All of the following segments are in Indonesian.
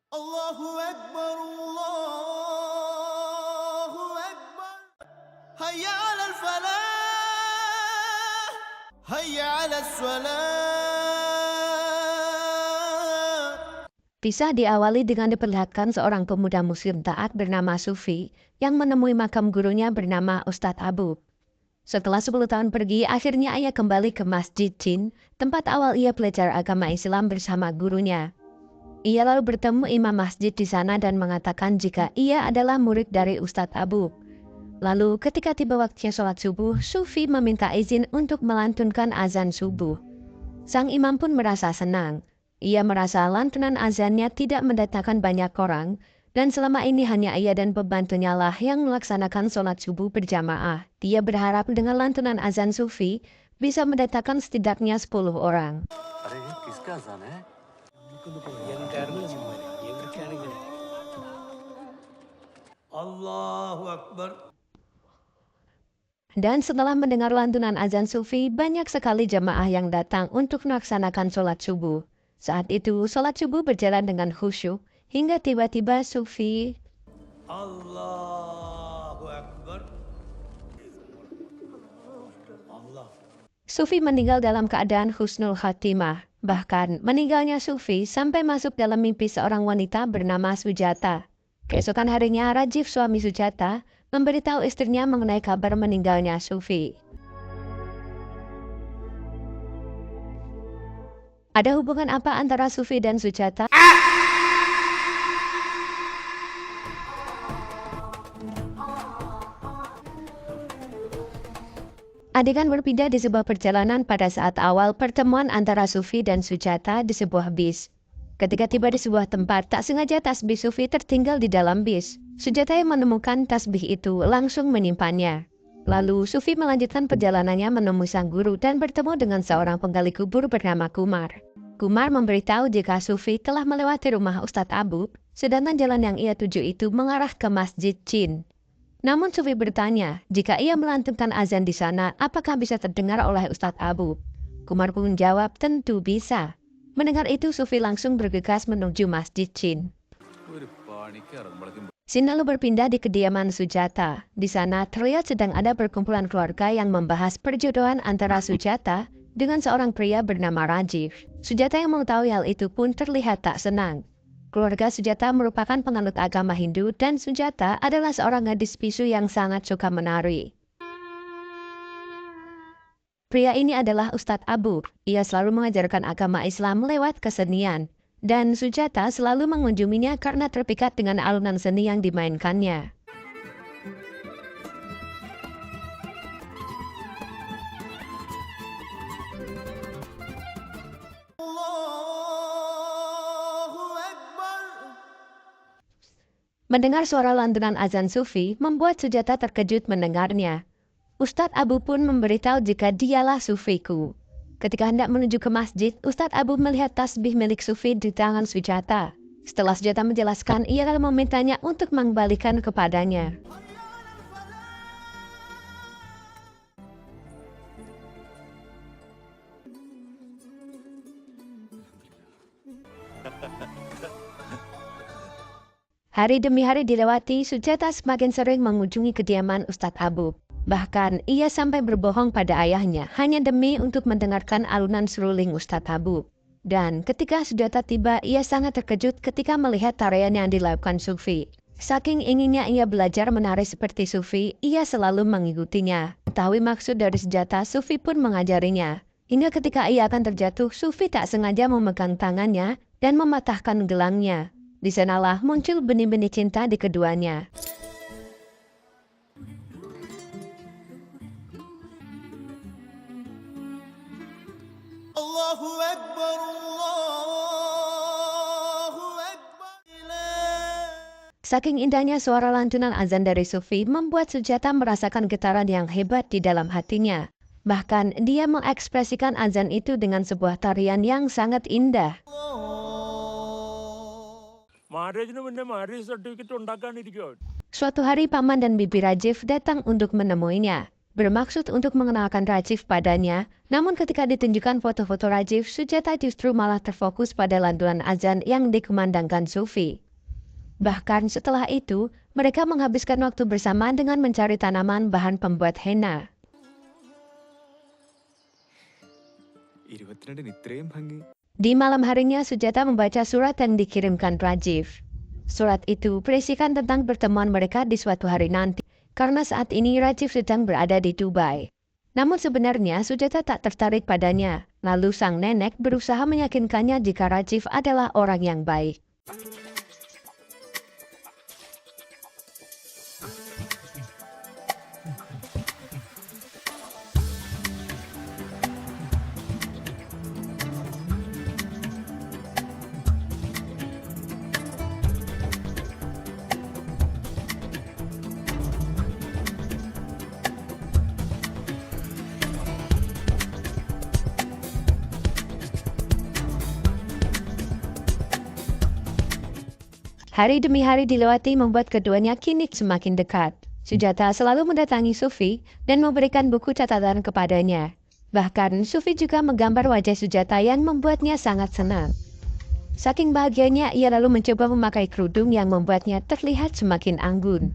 Allahu Akbar, Allahu Akbar. Hayya 'alal falah, hayya 'alas salat. Kisah diawali dengan diperlihatkan seorang pemuda muslim taat bernama Sufi yang menemui makam gurunya bernama Ustadz Abu. Setelah 10 tahun pergi, akhirnya ia kembali ke Masjid Jin, tempat awal ia belajar agama Islam bersama gurunya. Ia lalu bertemu imam masjid di sana dan mengatakan jika ia adalah murid dari Ustadz Abu. Lalu ketika tiba waktunya sholat subuh, Sufi meminta izin untuk melantunkan azan subuh. Sang imam pun merasa senang. Ia merasa lantunan azannya tidak mendatangkan banyak orang, dan selama ini hanya ia dan pembantunya lah yang melaksanakan sholat subuh berjamaah. Dia berharap dengan lantunan azan Sufi bisa mendatangkan setidaknya 10 orang. अरे ये किसका अजान है? Allahu Akbar. Dan setelah mendengar lantunan azan Sufi, banyak sekali jamaah yang datang untuk melaksanakan sholat subuh. Saat itu, sholat subuh berjalan dengan khusyuk, hingga tiba-tiba Sufi Allahu Akbar. Allah. Sufi meninggal dalam keadaan husnul khatimah. Bahkan, meninggalnya Sufi sampai masuk dalam mimpi seorang wanita bernama Sujata. Keesokan harinya, Rajif suami Sujata memberitahu istrinya mengenai kabar meninggalnya Sufi. Ada hubungan apa antara Sufi dan Sujata? Adegan berpindah di sebuah perjalanan pada saat awal pertemuan antara Sufi dan Sujata di sebuah bis. Ketika tiba di sebuah tempat, tak sengaja tasbih Sufi tertinggal di dalam bis. Sujata yang menemukan tasbih itu langsung menyimpannya. Lalu Sufi melanjutkan perjalanannya menemui sang guru dan bertemu dengan seorang penggali kubur bernama Kumar. Kumar memberitahu jika Sufi telah melewati rumah Ustadz Abu, sedangkan jalan yang ia tuju itu mengarah ke Masjid Jin. Namun Sufi bertanya, jika ia melantunkan azan di sana, apakah bisa terdengar oleh Ustadz Abu? Kumar pun menjawab, tentu bisa. Mendengar itu, Sufi langsung bergegas menuju Masjid Jin. Scene lalu berpindah di kediaman Sujata. Di sana terlihat sedang ada perkumpulan keluarga yang membahas perjodohan antara Sujata dengan seorang pria bernama Rajif. Sujata yang mengetahui hal itu pun terlihat tak senang. Keluarga Sujata merupakan penganut agama Hindu dan Sujata adalah seorang gadis bisu yang sangat suka menari. Pria ini adalah Ustadz Abu. Ia selalu mengajarkan agama Islam lewat kesenian. Dan Sujata selalu mengunjunginya karena terpikat dengan alunan seni yang dimainkannya. Allahu Akbar. Mendengar suara lantunan azan Sufi membuat Sujata terkejut mendengarnya. Ustadz Abu pun memberitahu jika dialah Sufiku. Ketika hendak menuju ke masjid, Ustadz Abu melihat tasbih milik Sufi di tangan Sujata. Setelah Sujata menjelaskan, ia lalu memintanya untuk mengembalikan kepadanya. Hari demi hari dilewati, Sujata semakin sering mengunjungi kediaman Ustadz Abu. Bahkan, ia sampai berbohong pada ayahnya hanya demi untuk mendengarkan alunan seruling Ustadz Abu. Dan ketika Sujata tiba, ia sangat terkejut ketika melihat tarian yang dilakukan Sufi. Saking inginnya ia belajar menari seperti Sufi, ia selalu mengikutinya. Mengetahui maksud dari Sujata, Sufi pun mengajarinya. Hingga ketika ia akan terjatuh, Sufi tak sengaja memegang tangannya dan mematahkan gelangnya. Di sanalah muncul benih-benih cinta di keduanya. Allahu Akbar, Allahu Akbar. Saking indahnya suara lantunan azan dari Sufi membuat Sujata merasakan getaran yang hebat di dalam hatinya. Bahkan dia mengekspresikan azan itu dengan sebuah tarian yang sangat indah. Suatu hari paman dan bibi Rajif datang untuk menemuinya. bermaksud untuk mengenalkan Rajiv padanya, namun ketika ditunjukkan foto-foto Rajiv, Sujata justru malah terfokus pada lantunan azan yang dikumandangkan Sufi. Bahkan setelah itu, mereka menghabiskan waktu bersama dengan mencari tanaman bahan pembuat henna. 22 ഇത്രയും ഭംഗി. Di malam harinya, Sujata membaca surat yang dikirimkan Rajiv. Surat itu berisikan tentang pertemuan mereka di suatu hari nanti, karena saat ini Rajiv sedang berada di Dubai. Namun sebenarnya Sujata tak tertarik padanya, lalu sang nenek berusaha meyakinkannya jika Rajiv adalah orang yang baik. Hari demi hari dilewati membuat keduanya kini semakin dekat. Sujata selalu mendatangi Sufi dan memberikan buku catatan kepadanya. Bahkan Sufi juga menggambar wajah Sujata yang membuatnya sangat senang. Saking bahagianya, ia lalu mencoba memakai kerudung yang membuatnya terlihat semakin anggun.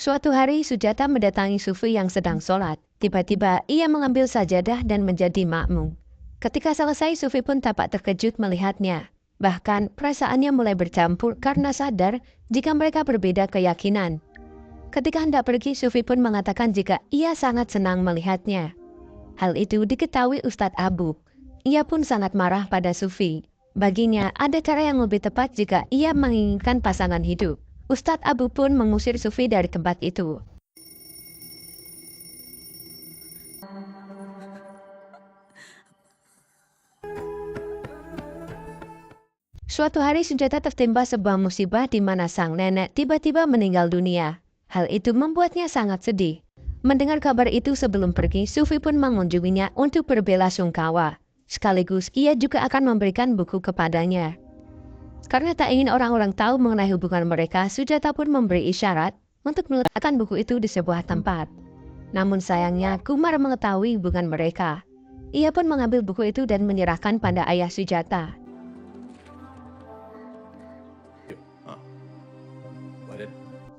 Suatu hari Sujata mendatangi Sufi yang sedang sholat. Tiba-tiba ia mengambil sajadah dan menjadi makmum. Ketika selesai, Sufi pun tampak terkejut melihatnya. Bahkan perasaannya mulai bercampur karena sadar jika mereka berbeda keyakinan. Ketika hendak pergi, Sufi pun mengatakan jika ia sangat senang melihatnya. Hal itu diketahui Ustadz Abu. Ia pun sangat marah pada Sufi. Baginya ada cara yang lebih tepat jika ia menginginkan pasangan hidup. Ustadz Abu pun mengusir Sufi dari tempat itu. Suatu hari Sujata tertimpa sebuah musibah di mana sang nenek tiba-tiba meninggal dunia. Hal itu membuatnya sangat sedih. Mendengar kabar itu sebelum pergi, Sufi pun mengunjunginya untuk berbelasungkawa. Sekaligus ia juga akan memberikan buku kepadanya. Karena tak ingin orang-orang tahu mengenai hubungan mereka, Sujata pun memberi isyarat untuk meletakkan buku itu di sebuah tempat. Namun sayangnya, Kumar mengetahui hubungan mereka. Ia pun mengambil buku itu dan menyerahkan pada ayah Sujata.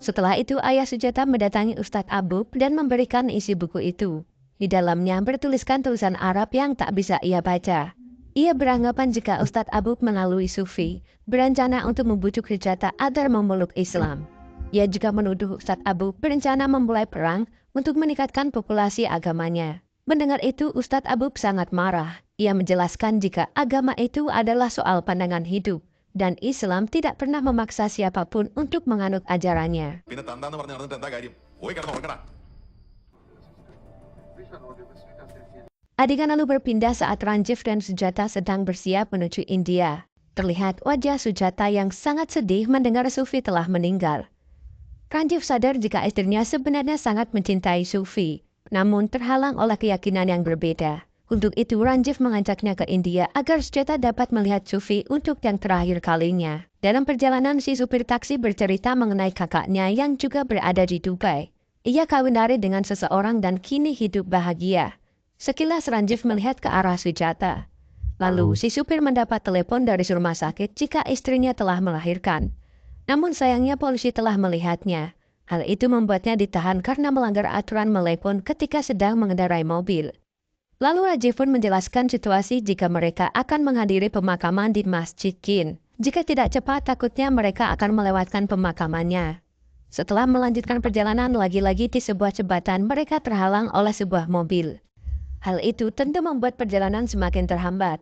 Setelah itu, ayah Sujata mendatangi Ustadz Abu dan memberikan isi buku itu. Di dalamnya bertuliskan tulisan Arab yang tak bisa ia baca. Ia beranggapan jika Ustadz Abu melalui Sufi, berencana untuk membujuk Sujata agar memeluk Islam. Ia juga menuduh Ustadz Abu berencana memulai perang untuk meningkatkan populasi agamanya. Mendengar itu, Ustadz Abu sangat marah. Ia menjelaskan jika agama itu adalah soal pandangan hidup. Dan Islam tidak pernah memaksa siapapun untuk menganut ajarannya. Adegan lalu berpindah saat Ranjiv dan Sujata sedang bersiap menuju India. Terlihat wajah Sujata yang sangat sedih mendengar Sufi telah meninggal. Ranjiv sadar jika istrinya sebenarnya sangat mencintai Sufi, namun terhalang oleh keyakinan yang berbeda. Untuk itu Ranjiv mengajaknya ke India agar Sujata dapat melihat Sufi untuk yang terakhir kalinya. Dalam perjalanan, si supir taksi bercerita mengenai kakaknya yang juga berada di Dubai. Ia kawin lari dengan seseorang dan kini hidup bahagia. Sekilas Ranjiv melihat ke arah Sujata. Lalu si supir mendapat telepon dari rumah sakit jika istrinya telah melahirkan. Namun sayangnya polisi telah melihatnya. Hal itu membuatnya ditahan karena melanggar aturan melepon ketika sedang mengendarai mobil. Lalu Rajiv pun menjelaskan situasi jika mereka akan menghadiri pemakaman di Masjid Jin. Jika tidak cepat, takutnya mereka akan melewatkan pemakamannya. Setelah melanjutkan perjalanan, lagi-lagi di sebuah jembatan mereka terhalang oleh sebuah mobil. Hal itu tentu membuat perjalanan semakin terhambat.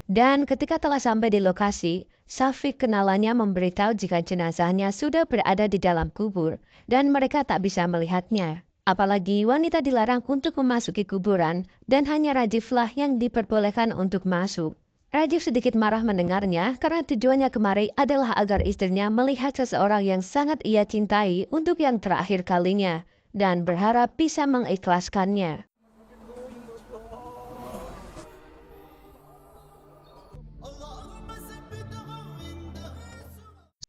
Dan ketika telah sampai di lokasi, Safiq kenalannya memberitahu jika jenazahnya sudah berada di dalam kubur dan mereka tak bisa melihatnya. Apalagi wanita dilarang untuk memasuki kuburan dan hanya Rajivlah yang diperbolehkan untuk masuk. Rajiv sedikit marah mendengarnya karena tujuannya kemari adalah agar istrinya melihat seseorang yang sangat ia cintai untuk yang terakhir kalinya dan berharap bisa mengikhlaskannya.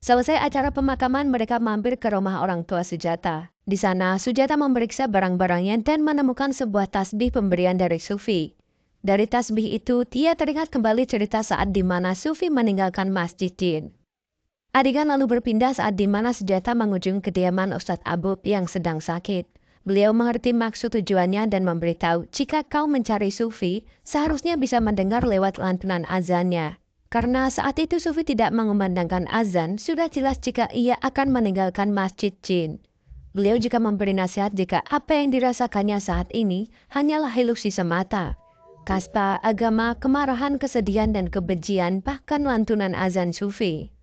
Selesai acara pemakaman, mereka mampir ke rumah orang tua Sujata. Di sana, Sujata memeriksa barang-barangnya dan menemukan sebuah tasbih pemberian dari Sufi. Dari tasbih itu, Tia teringat kembali cerita saat di mana Sufi meninggalkan Masjid Jin. Adegan lalu berpindah saat di mana Sujata mengunjungi kediaman Ustadz Abub yang sedang sakit. Beliau mengerti maksud tujuannya dan memberitahu, jika kau mencari Sufi, seharusnya bisa mendengar lewat lantunan azannya. Karena saat itu Sufi tidak mengumandangkan azan, sudah jelas jika ia akan meninggalkan Masjid Jin. Beliau juga memberi nasihat jika apa yang dirasakannya saat ini hanyalah ilusi semata. Kaspa, agama, kemarahan, kesedihan, dan kebencian, bahkan lantunan azan Sufi.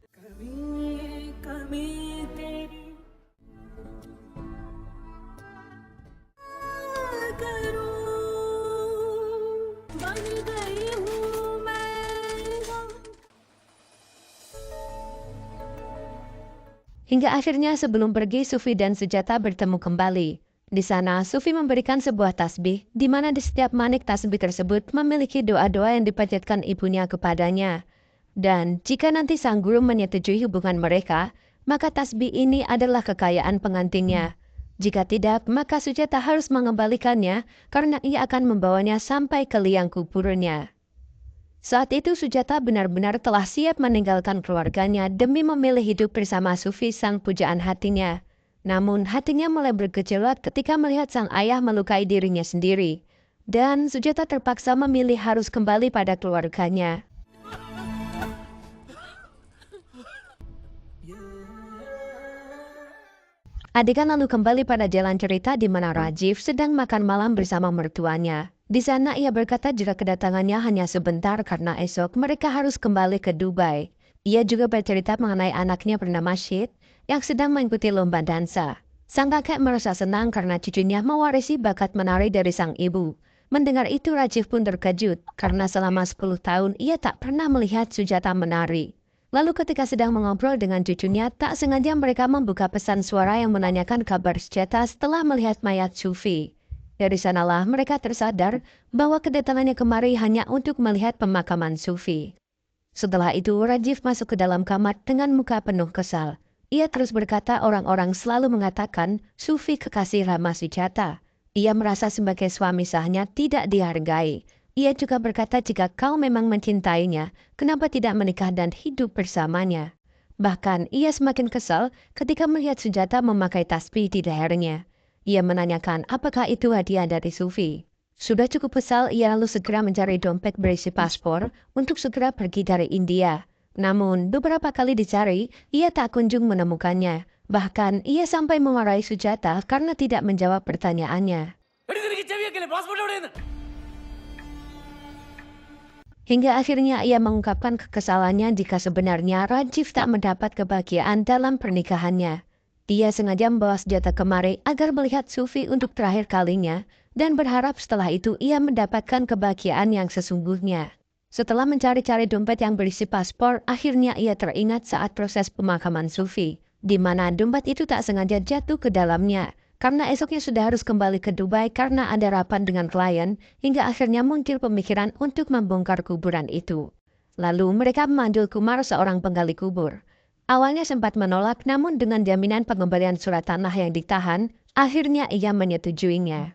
Hingga akhirnya sebelum pergi, Sufi dan Sujata bertemu kembali. Di sana, Sufi memberikan sebuah tasbih, di mana di setiap manik tasbih tersebut memiliki doa-doa yang dipanjatkan ibunya kepadanya. Dan jika nanti sang guru menyetujui hubungan mereka, maka tasbih ini adalah kekayaan pengantinnya. Jika tidak, maka Sujata harus mengembalikannya karena ia akan membawanya sampai ke liang kuburnya. Saat itu Sujata benar-benar telah siap meninggalkan keluarganya demi memilih hidup bersama Sufi sang pujaan hatinya. Namun hatinya mulai bergejolak ketika melihat sang ayah melukai dirinya sendiri. Dan Sujata terpaksa memilih harus kembali pada keluarganya. Adegan lalu kembali pada jalan cerita di mana Rajiv sedang makan malam bersama mertuanya. Di sana ia berkata jika kedatangannya hanya sebentar karena esok mereka harus kembali ke Dubai. Ia juga bercerita mengenai anaknya bernama Syed yang sedang mengikuti lomba dansa. Sang kakek merasa senang karena cucunya mewarisi bakat menari dari sang ibu. Mendengar itu Rajiv pun terkejut karena selama 10 tahun ia tak pernah melihat Sujata menari. Lalu ketika sedang mengobrol dengan cucunya, tak sengaja mereka membuka pesan suara yang menanyakan kabar Sujata setelah melihat mayat Sufi. Dari sanalah mereka tersadar bahwa kedatangannya kemari hanya untuk melihat pemakaman Sufi. Setelah itu, Rajiv masuk ke dalam kamar dengan muka penuh kesal. Ia terus berkata orang-orang selalu mengatakan Sufi kekasih Rama Sujata. Ia merasa sebagai suami sahnya tidak dihargai. Ia juga berkata jika kau memang mencintainya, kenapa tidak menikah dan hidup bersamanya? Bahkan ia semakin kesal ketika melihat Sujata memakai tasbih di lehernya. Ia menanyakan apakah itu hadiah dari Sufi. Sudah cukup kesal, ia lalu segera mencari dompet berisi paspor untuk segera pergi dari India. Namun beberapa kali dicari, ia tak kunjung menemukannya. Bahkan ia sampai memarahi Sujata karena tidak menjawab pertanyaannya. Hingga akhirnya ia mengungkapkan kekesalannya jika sebenarnya Rajiv tak mendapat kebahagiaan dalam pernikahannya. Dia sengaja membawa Sujata kemari agar melihat Sufi untuk terakhir kalinya dan berharap setelah itu ia mendapatkan kebahagiaan yang sesungguhnya. Setelah mencari-cari dompet yang berisi paspor, akhirnya ia teringat saat proses pemakaman Sufi, di mana dompet itu tak sengaja jatuh ke dalamnya. Karena esoknya sudah harus kembali ke Dubai karena ada rapat dengan klien, hingga akhirnya muncul pemikiran untuk membongkar kuburan itu. Lalu mereka memanggil Kumar seorang penggali kubur. Awalnya sempat menolak, namun dengan jaminan pengembalian surat tanah yang ditahan, akhirnya ia menyetujuinya.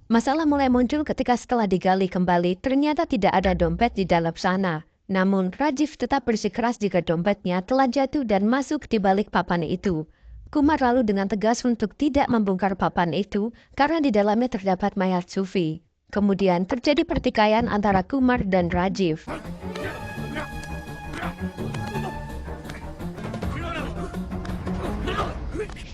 Masalah mulai muncul ketika setelah digali kembali, ternyata tidak ada dompet di dalam sana. Namun, Rajiv tetap bersikeras jika dompetnya telah jatuh dan masuk di balik papan itu. Kumar lalu dengan tegas untuk tidak membongkar papan itu karena di dalamnya terdapat mayat Sufi. Kemudian terjadi pertikaian antara Kumar dan Rajiv.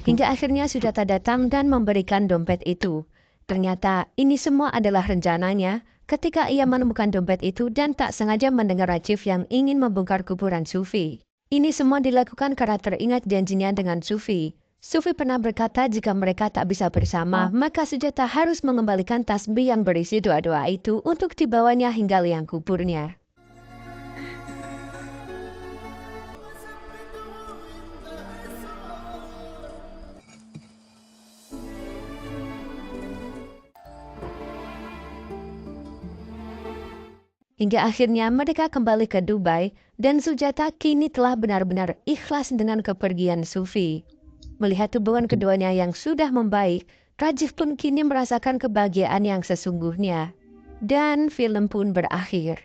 Hingga akhirnya Sujata datang dan memberikan dompet itu. Ternyata ini semua adalah rencananya ketika ia menemukan dompet itu dan tak sengaja mendengar Rajiv yang ingin membongkar kuburan Sufi. Ini semua dilakukan karena teringat janjinya dengan Sufi. Sufi pernah berkata jika mereka tak bisa bersama, maka Sujata harus mengembalikan tasbih yang berisi doa-doa itu untuk dibawanya hingga liang kuburnya. Hingga akhirnya mereka kembali ke Dubai dan Sujata kini telah benar-benar ikhlas dengan kepergian Sufi. Melihat hubungan keduanya yang sudah membaik, Rajiv pun kini merasakan kebahagiaan yang sesungguhnya. Dan film pun berakhir.